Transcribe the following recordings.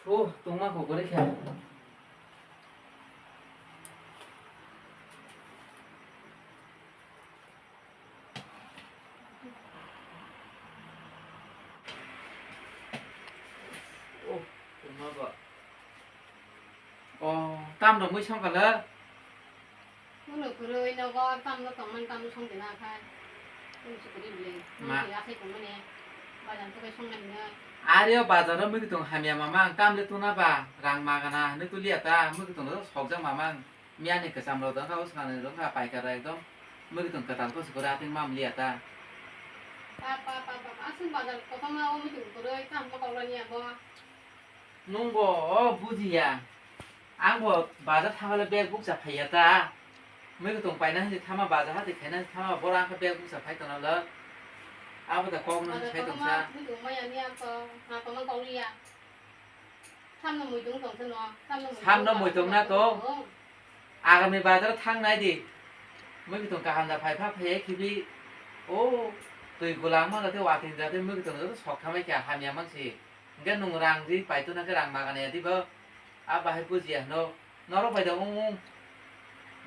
오, 똥만 고거래 해. 오, 똥만 봐. 땀 너무 참 갈라. 오늘 그래 너가 땀 tom만 땀 성대나 가. 그래서 그래. 너 야세 공문에 맞아 또 성난이야. 아려 바자라 먹이동 하미야 마망 땀레 또나봐 랑 마가나 느뚫리야다 먹이동도 석장 마망 미안해 그 삼로도 하고 사는 런가 바이카라이도 먹이동 그다고 스고라 땡 맘리야다 아슨 맞아. 거기만 오면 좀 그래. 땀 먹으려냐 뭐. 농고 부지야 앙고 바자 타갈래 백북 잡하야다 먹이동 바이나 타마 바자 하데 걔는 타마 보랑 그 백북 잡하이더나라 아보다 거기는 차이동사 그 뭐야냐 거. 아 거만 거리야. 삼는 뭐 이동 동선 너. 삼는 뭐 이동 나도 아가미 바자라 탕나이디 먹이동 가한다 파이파 파예 기비 오 tôi cô láng mà theo hòa thì ra theo mức tưởng nó sọc tham ấy cả hai nhà mang gì cái nung rang gì phải tôi nói cái rang mà cái này đi bơ à bà hay bữa gì nó phải đâu ông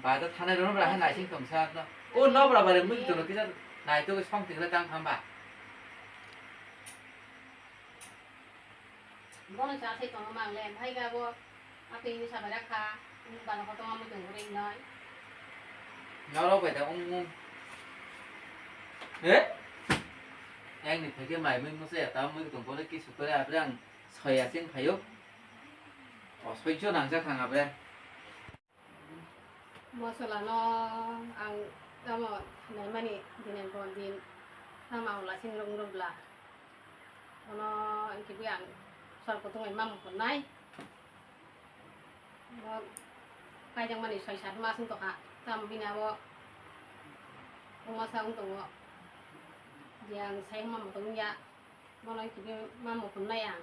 bà tôi thay nó là hay lại sinh tổng sao nó ô nó là bà được mức tưởng nó cái này tôi xong thì nó tăng tham bà 이거는 자세히 또 막래 하이가 뭐 앞에 있는 사바라카 바로 또 한번 좀 그래 너 nó phải đâu ông đấy anh thì thấy cái mày mình sẽ tao mới tổng có cái số cái là đang xoay à trên phải không xoay cho nàng ra hàng à đây 뭐설라 너 안, 까뭐 내만이 되는 건디 사마올라 생롱롱라 너 이렇게 그냥 설 고통에 맘 못나이 뭐 가장만이 설샷 마승 또가 담비나 뭐 엄마 사운 또 yang saya mau potong ya mau lagi mau potong ya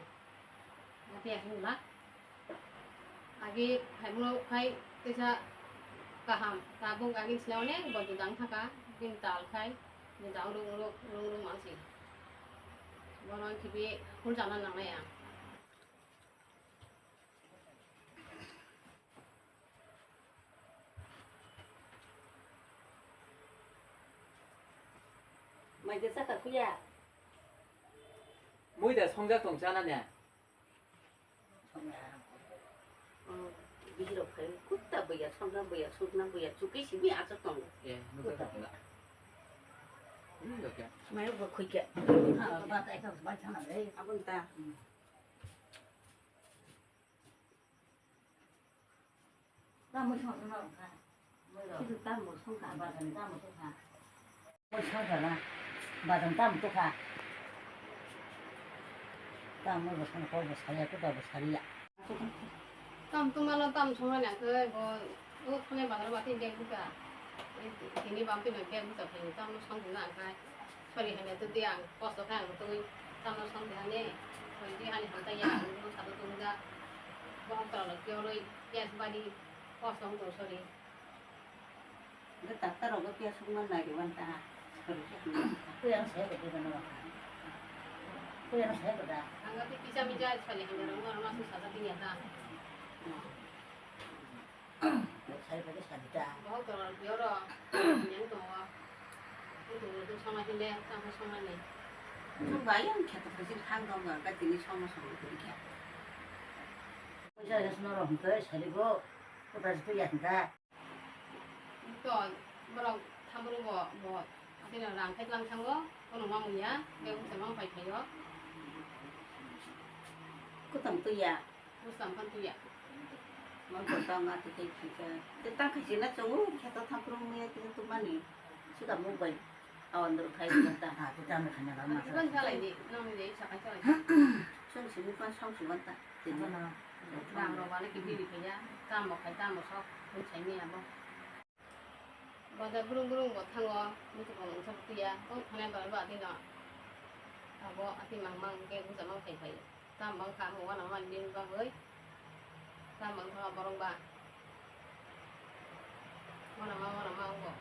nanti ya semula lagi hai kita kaham tabung lagi selalunya buat judang thaka bintal kai bintal rung masih mau lagi pun jalan nang ya mày cứ sắc cái gì mỗi đời 성작 동자나냐 bây giờ phải cút ta bây giờ xong ra bây giờ sụt năm bây giờ sụt cái gì bị áp lực tổng 예 누가 그런가 이렇게 mày vừa khuy kẹt ba tay không ba thằng đấy áp lực ta ta mới xong nó cả khi chúng ta một xong cả ba thằng ta một xong cả một xong cả là ba thằng ta một xong cả ta mới một xong có một 살이야 그다 뭐 살이야 땀 뚱말로 땀 정말 그 손에 받으러 봤더니 이제 그니까 괜히 밤에 늦게 무슨 그냥 땀을 성공을 안 가. 소리 하면 또 대양 버스 가는 것도 땀을 성공하네. 거기 하니 한다 야 뭐 사도 동자 뭐 떨어 겨울에 예스바디 버스 도 소리. cái tạt ta rồi cái kia xuống bên này thì quan ta cái ăn sẽ được cái nào cái ăn sẽ được ra 안 가도 비자미자 소리 하면 얼마나 사다 되냐다. sai phải cái sành trà 뭐 떨어 여러 그냥 또 성화진데 땀을 성화네. không phải ăn khẹt phải xin khang đâu mà cái tiếng xong nó xong cái khẹt bây giờ nó làm tới sai đi vô cái ta phải dặn ra 또 뭐라고 타보는 거뭐 그냥 랑패랑 탄거 그거는 뭐야? 매운 대만 파이파요. cái tầm tôi già 무슨 판투야. mà còn tao ngã thì cái tăng cái gì nó xuống khẹt tao tham công nghe cái tụi mình đi chứ cả mua bệnh được thấy người ta hả cái ta mình thành nhà mà 이건 잘라야지. 너무 이제 잠깐 잘라. xong chỉ quan xong chỉ quan ta thì nó 랑으로 말에 기비리 그냥 땀 먹고 땀 먹어. 그 재미야 뭐. 맞아 부릉부릉 못한 거 무슨 거 엄청 뛰야. 또 하나 봐봐 어디나. 뭐 어디 망망 게 무슨 망 파이파이. 땀 망카 뭐 하나 만 비는 거 với. 땀 망카 버롱 봐. mana mau kok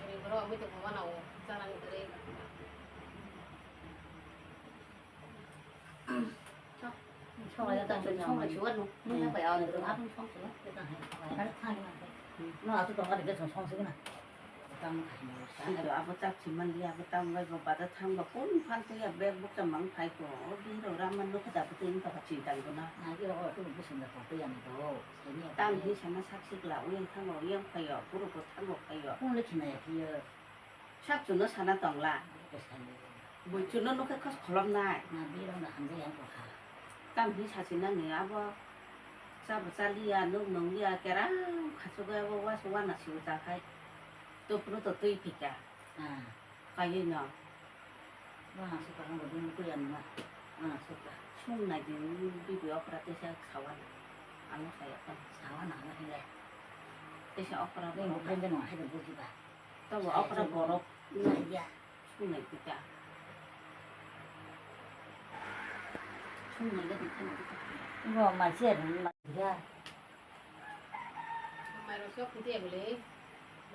ini bro itu mau mana jalan itu deh 청아야 딱 청아 주원 뭐야 봐야 너 아픈 청소야 일단 해 잘 타는 너 아주 동아리 돼서 청소기나 땅 가지고 아버 짝지만 이 아버 땅 가지고 받아 탄거 본 판때야 맥북자 망파이고 어디로 라면 넣고 다 붙은 거 같이 있다거나 아 이거 그 무슨 거 또야도 땅 뒤에만 삭식라 우연 탄거 우연 파요 부르고 탄거 파요 오늘 지나야 비어 샵 주는 사나 땅라 뭐 주는 놓고 커서 걸었나 나 비로는 한 대야 거 땅 뒤에 사진은 내 아버 사부살리야 농농리야 깨라 가져가 와서 와나 시우자 가 또 프로도 또 입히자 아 가요냐 와 수가는 거 너무 그랬나 아 수가 충나지 비비어 프라테샤 사원 안 사요 사원 안 하래 대신 오프라 뭐 그런데는 해도 보지 봐또 뭐 오프라 보러 이야 충나 있자 충나 이거 괜찮아 이거 맛이는 맛이야 mày rồi shop cái gì vậy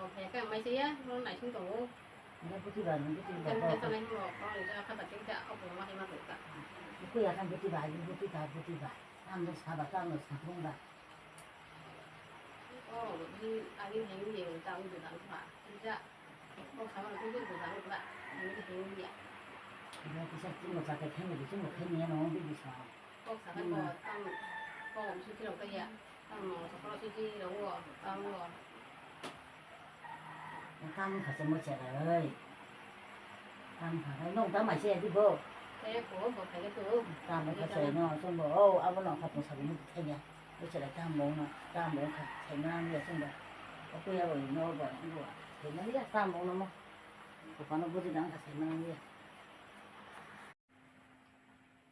một thẻ cái máy xí á nó này xuống tủ 이거 보지 봐 이거 보지 cái 봐 này của con để cho các bạn chúng ta ốc của nó hay mà được cả 그 약간 보지 봐 이거 보지 봐 땅도 사봐 땅도 사본다 như ai đi hành gì người ta cũng được làm phải thực ra con khám là cũng biết được làm được lại những cái hành gì 이거 진짜 찜을 잡게 했는데 찜을 했네 너무 비비서 con sáng cái bò tăng con cũng suy đầu cây ạ tăng nó sau đó suy đúng rồi tăng rồi 땅 가서 뭐 제가요 땅 가서 농담 마셔야 되고 thế của một cái thứ 땅 가서 너좀뭐 아무나 갖고 사고 못 되냐 어쩌라 땅 먹나 땅 먹어 생각하는 게 생각 어떻게 하고 넣어 봐 이거 생각이야 땅 먹는 뭐 그거는 보지 않고 생각하는 게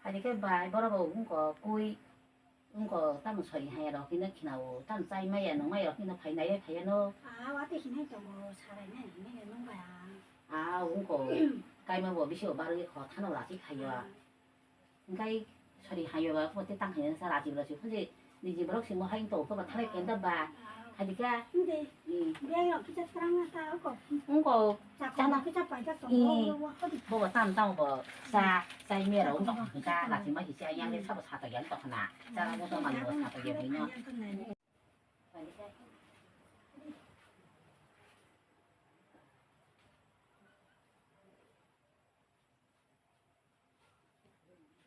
아니 cái bài bao đầu cũng có cùi cũng có tăm sợi hay đó khi nó khi nào tăm say mấy à nó mấy đó khi nó phải nó 와대 힘해 좀 살아있네 이게 넣는 거야. à cũng có cái mà vừa biết sửa ba đứa khó thằng nào là chỉ hay à cái sợi hay và có thể tăng hay sao là chỉ là chỉ có gì đi chỉ bảo xin một hành tổ có mà thay cái đâm bà hay gì cả 근데 내가 기자 사랑하다 하고 cũng có 자꾸 기자 빠져 또 bộ tam tao bộ xa say mía rồi cũng có người ta là chỉ mới chỉ xe nhang lên sau bộ xả tỏi tỏi nà ra là bộ mà bộ xả tỏi với nhau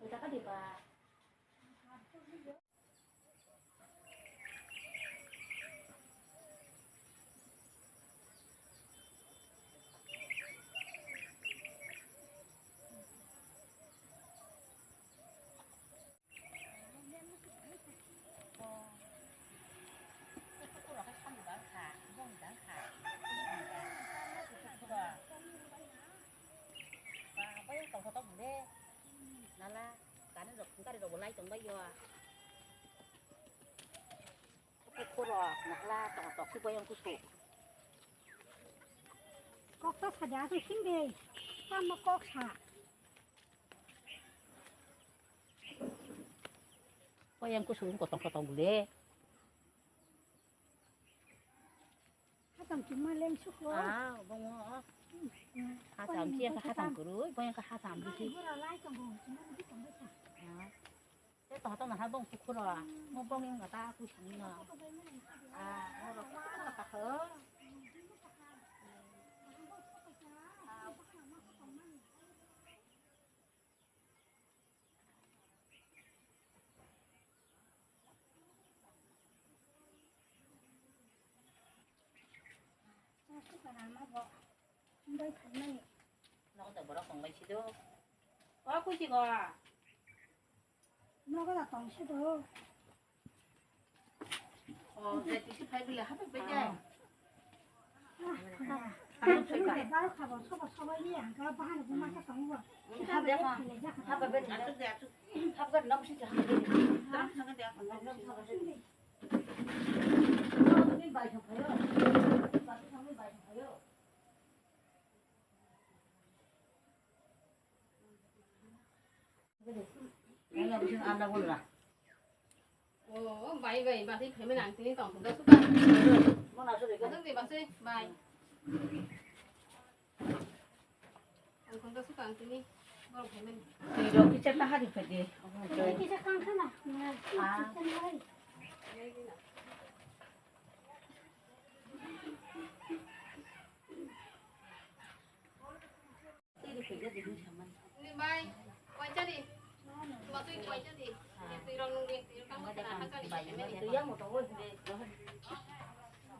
người ta có đi bà nala cái đồ lấy tụi bây giờ cái cô rò nạc la tọt tọt cái quay ông cô sụp 꼭또 사자도 힘내 한번 꼭 사. quay em cô sụp có tọt bự 하던 정말 냉수고. à bông ngó hà sàm chia hà sàm cưới quay em cái hà sàm đi chứ 이거라 라이트 뭐 정말 이게 좀 됐다. cái tọt tao là hai bông cô rò một bông em người ta cô chẳng ngờ à nó là cả thớ nó có thể bỏ ra khoảng mấy chiếc có cô chị à nó có là tổng số đồ. để chị phải bây giờ hấp với nhau 아, 근데 나락하고 서버 이안 가 봐는 그만 딱 거. hấp đẹp không hấp ở bên hấp đẹp hấp gần nó sẽ hấp bên hấp cái đẹp còn nó hấp bên nó cái bài chụp thấy rồi bài chụp thấy rồi cái này mình ăn đâu rồi bài vậy bà thì phải mới làm tiếng tổng cũng rất tốt món nào số để cái gì bà xí bài ăn không có sức ăn thì đi bao phải mình thì rồi cái chân nó hát thì phải đi 이게 잠깐 하나. 아, 때리 배겨 되는 잠만. đi bay quay chết đi mà tôi quay chết đi tôi đang nung đi tôi đang Ngada có kan cái bayi này tu yang motor gue de dohan.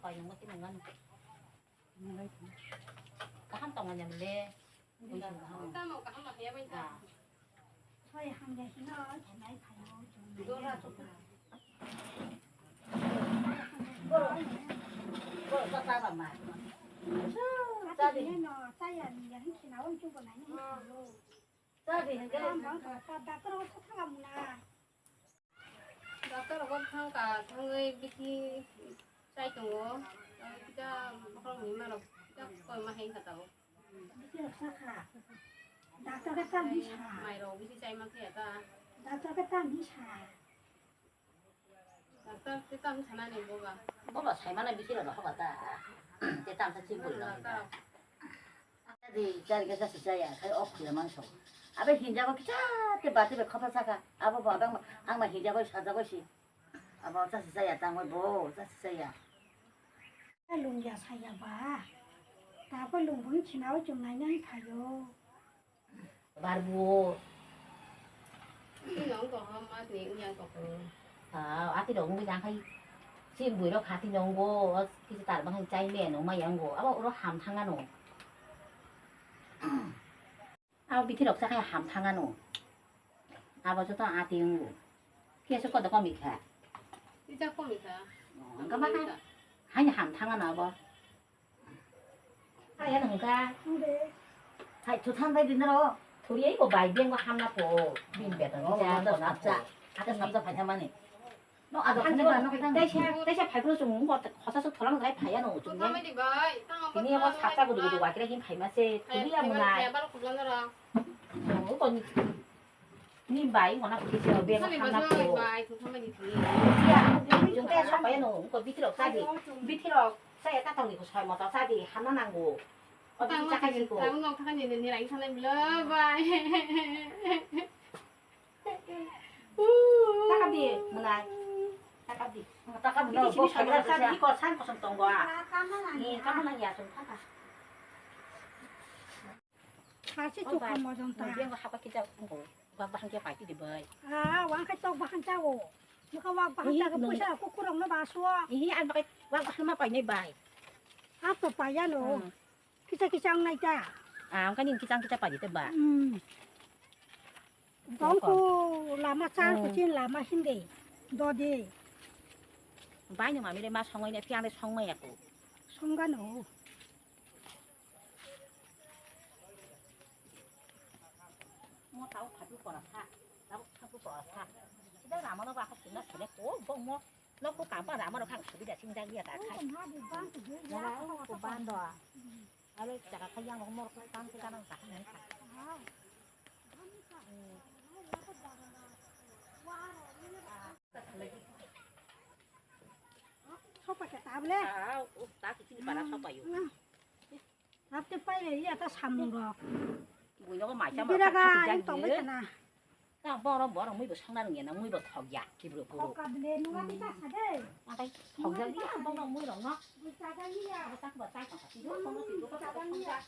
Bayi ngot ti ngan. Tahan tongan yang le. Oi sing ha. ta một cái mà phía bên ta 저희 한 개씩 넣어. 제나이 가요. Dora tu. Ko ta ta ba ma. 자, 너 자연 양치 나온 주고 나니. Ta bi hang 그럼 ke. 뭔가 다 끌어 타가 문화. đó cái là con thằng cả thằng người bị thi sai chỗ cha không nghĩ mà đâu cha coi mà hay thật đâu 미치는 사카. 나도 땀 미차. mày đâu bị thi sai mà thế ta 나도 땀 미차. ta cái tâm thằng này bố bà Ko ba sai mana bi ti lo ha ba ta. Te tam ta chi bu lo. ta Jadi cari kerja saya, saya off dia masuk. Apa hinjago kita, tiba-tiba kapal saka. Apa abang ang hinjago saja sih. Apa cari saya tanggal bo, cari saya. 롱야 사야 봐. 나도 롱봉이 지나고 좀 나이 가요. Baru, cái nhóm của họ mà thì cũng nhận của arti dong bilang hay. Si bui lo kati nonggo, kita tak bang cai le nong ma yang go. Apa lo ham tangan nong. Apa biti lo saka ham tangan nong. Apa tu tak arti nonggo. Kia suka tak kau mikir. cái cha không bị cả Enggak makan. Hanya ham tangan apa. Kaya nong ka. 근데 Hai chutan bai dinero. Turi ai ko bai biang ko ham na ko. Bin bet no ja ko na cha. Ada sabza pajamani. No ada kan ba no kan. Desha 8% 좀 거사서 돌아가 가 봐야 no tôi 좀. tham đi bay tao Ini apa sakta ko digo wa kira hin bai ma se. Turi ya mo na. bắt cục lên rồi No ko ni bai mo na ko se biang ko sao ham mình na bắt ko. bay tôi tham đi thì Ya, 좀 때 서 봐야 no. Ko bitiro sa di. Bitiro saya ta tong ni ko sai mo ta sa di han na nang go. tao Tao mà chắc cái cái gì tao cô. nó thằng này thì đánh thằng này lơ bay Takabdi, munai. Takabdi. Takabdi di sini saya rasa di kosan kosong tonggo ah. 나 까만 Ni 아니야. kamu lagi ya sumpah. 다시 Oh, baik. 조금 뭐 좀. Kemudian apa kita tunggu. Bahan dia pasti di bayi. 아, 왕카 떡 바한 짜고. 누가 왕 바한 짜고 부셔 꾸꾸렁 너 봐서. Ini an pakai wang bahan apa ini bayi. 아빠 봐야 너. 기차 나이자. Ah, kan ini kita pagi tebak. 덩고 라마 짠 고친 라마 힌데. 너디 Bayi mami dia mas songai ni piang dia songai aku. 송가노. Mau tahu kadu korasa. Tahu kadu korasa. Kita ramai nak bahas kita sini. Oh, bong mo. Nó có cảm bao nó khang suy đã sinh ra kia ta khai nó của ban đó ở đây chả khai giang nó một cái tam cái tam cả này 소파게 따블래. à ta thì xin bà đã sao vậy 앞에 빨리 이제 다 삼는 거. bùi nó có mải cho mà 이라가 khai 또 giang 있잖아. nó bỏ nó mới được sang 나는 게 나 mới được thọc giả thì được bộ 거기에 누가 비싸 사대. à đây thọc giả đi không nó mới được nó 비싸다니야. nó tắt vào tay còn phải đi không nó thì nó có thọc giả